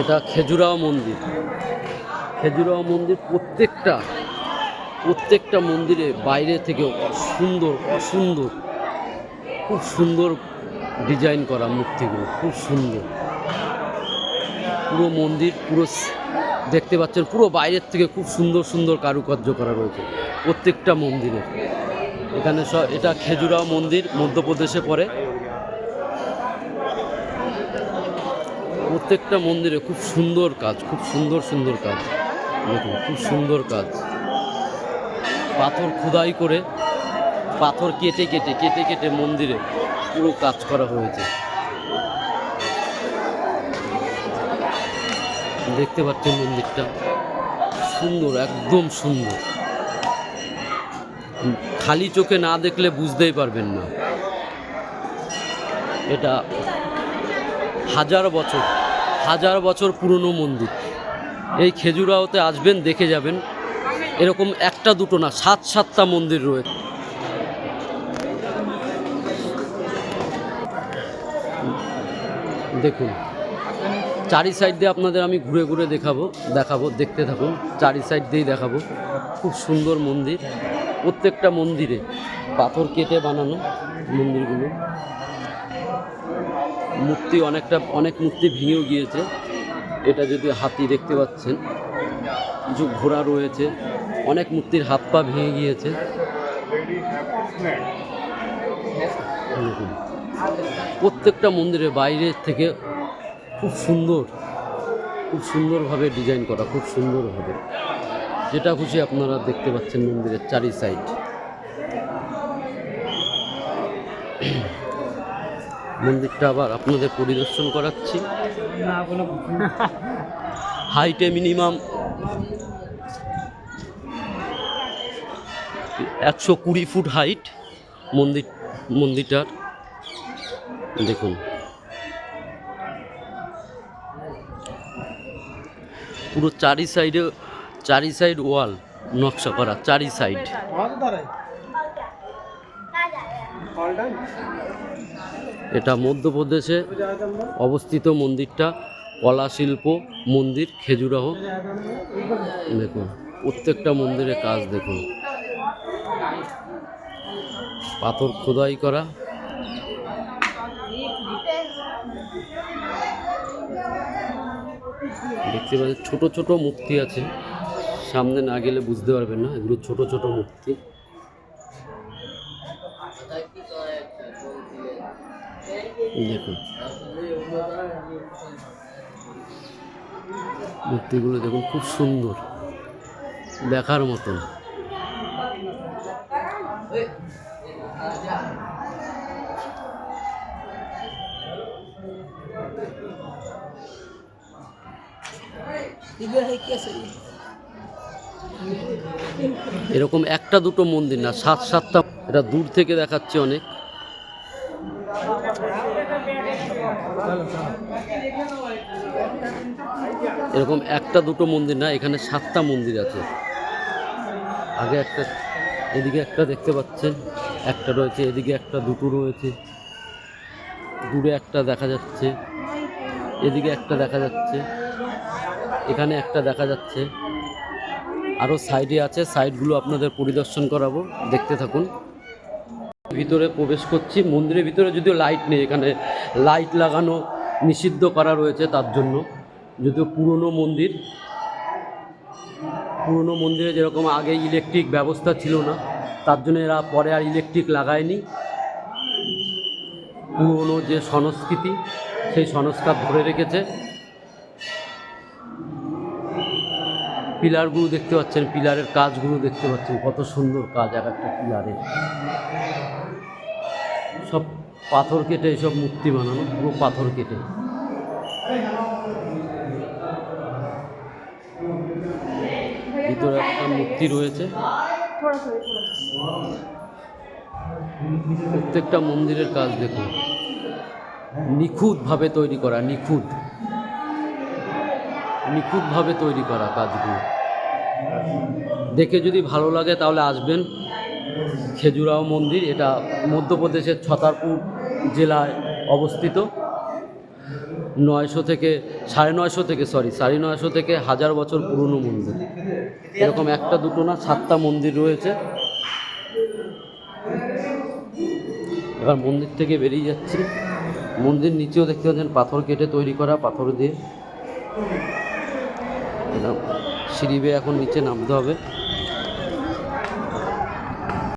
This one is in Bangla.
এটা খেজুরাও মন্দির। খেজুরাও মন্দির প্রত্যেকটা মন্দিরে বাইরে থেকে অসুন্দর খুব সুন্দর ডিজাইন করা মূর্তিগুলো, খুব সুন্দর। পুরো মন্দির দেখতে পাচ্ছেন, পুরো বাইরের থেকে খুব সুন্দর কারুকার্য করা রয়েছে প্রত্যেকটা মন্দিরে। এখানে এটা খেজুরাও মন্দির, মধ্যপ্রদেশে পড়ে। প্রত্যেকটা মন্দিরে খুব সুন্দর কাজ, খুব সুন্দর কাজ। দেখুন, খুব সুন্দর কাজ। পাথর খোদাই করে, পাথর কেটে মন্দিরে পুরো কাজ করা হয়েছে। দেখতে পাচ্ছেন মন্দিরটা সুন্দর, একদম সুন্দর। খালি চোখে না দেখলে বুঝতেই পারবেন না। এটা হাজার বছর পুরনো মন্দির। এই খেজুরাওতে আসবেন, দেখে যাবেন। এরকম একটা দুটো না, 7-7টা মন্দির রয়েছে। দেখুন, চারি সাইড দিয়ে আপনাদের আমি ঘুরে দেখাবো, দেখতে থাকুন। চারি সাইড দিয়েই দেখাবো। খুব সুন্দর মন্দির। প্রত্যেকটা মন্দিরে পাথর কেটে বানানো মন্দিরগুলো। অনেক মূর্তি ভেঙেও গিয়েছে। এটা যদি হাতি দেখতে পাচ্ছেন, কিছু ঘোড়া রয়েছে, অনেক মূর্তির হাত পা ভেঙে গিয়েছে। প্রত্যেকটা মন্দিরের বাইরে থেকে খুব সুন্দরভাবে ডিজাইন করা, খুব সুন্দরভাবে। যেটা খুশি আপনারা দেখতে পাচ্ছেন মন্দিরের চারি সাইড। মন্দিরটা আবার আপনাদের পরিদর্শন করাচ্ছি। হাইটে মিনিমাম 120 ফুট হাইট মন্দিরটার। দেখুন, পুরো চারি সাইড ওয়াল নকশা করা, চারি সাইড। এটা মধ্যপ্রদেশে অবস্থিত মন্দিরটা, কলা শিল্প মন্দির খেজুরাহ। দেখুন, প্রত্যেকটা মন্দিরের কাজ দেখুন, পাথর খোদাই করা। দেখতে পাচ্ছেন ছোট মূর্তি আছে, সামনে না গেলে বুঝতে পারবেন না। এগুলো ছোট মূর্তি। দেখুন, মূর্তিগুলো দেখুন, খুব সুন্দর, দেখার মতন। এরকম একটা দুটো মন্দির না, 7-7টা। এটা দূর থেকে দেখাচ্ছে অনেক। এরকম একটা দুটো মন্দির না, এখানে 7টা মন্দির আছে। আগে একটা, এদিকে একটা দেখতে পাচ্ছেন, একটা রয়েছে, এদিকে একটা, দুটো রয়েছে। দূরে একটা দেখা যাচ্ছে, এদিকে একটা দেখা যাচ্ছে, এখানে একটা দেখা যাচ্ছে। আরও সাইডে আছে, সাইডগুলো আপনাদের পরিদর্শন করাবো, দেখতে থাকুন। ভিতরে প্রবেশ করছি। মন্দিরের ভিতরে যদিও লাইট নেই, এখানে লাইট লাগানো নিষিদ্ধ করা রয়েছে তার জন্য। যদিও পুরনো মন্দিরে যেরকম আগে ইলেকট্রিক ব্যবস্থা ছিল না, তার জন্য এরা পরে আর ইলেকট্রিক লাগায়নি। পুরনো যে সংস্কৃতি, সেই সংস্কার ধরে রেখেছে। পিলারগুলো দেখতে পাচ্ছেন, পিলারের কাজগুলো দেখতে পাচ্ছেন, কত সুন্দর কাজ এক একটা পিলারে। সব পাথর কেটে এসব মূর্তি বানানো, পুরো পাথর কেটে। ভিতরে একটা মূর্তি রয়েছে। প্রত্যেকটা মন্দিরের কাজ দেখুন, নিখুঁতভাবে তৈরি করা, নিখুঁতভাবে তৈরি করা কাজগুলো। দেখে যদি ভালো লাগে তাহলে আসবেন। খেজুরাও মন্দির, এটা মধ্যপ্রদেশের ছতরপুর জেলায় অবস্থিত। 900 থেকে 950 থেকে 950 থেকে 1000 বছর পুরনো মন্দির। এরকম একটা দুটো না 7টা মন্দির রয়েছে। এবার মন্দির থেকে বেরিয়ে যাচ্ছি। মন্দির নিচেও দেখতে পাচ্ছেন পাথর কেটে তৈরি করা, পাথর দিয়ে সিঁড়ি বেয়ে এখন নিচে নামতে হবে।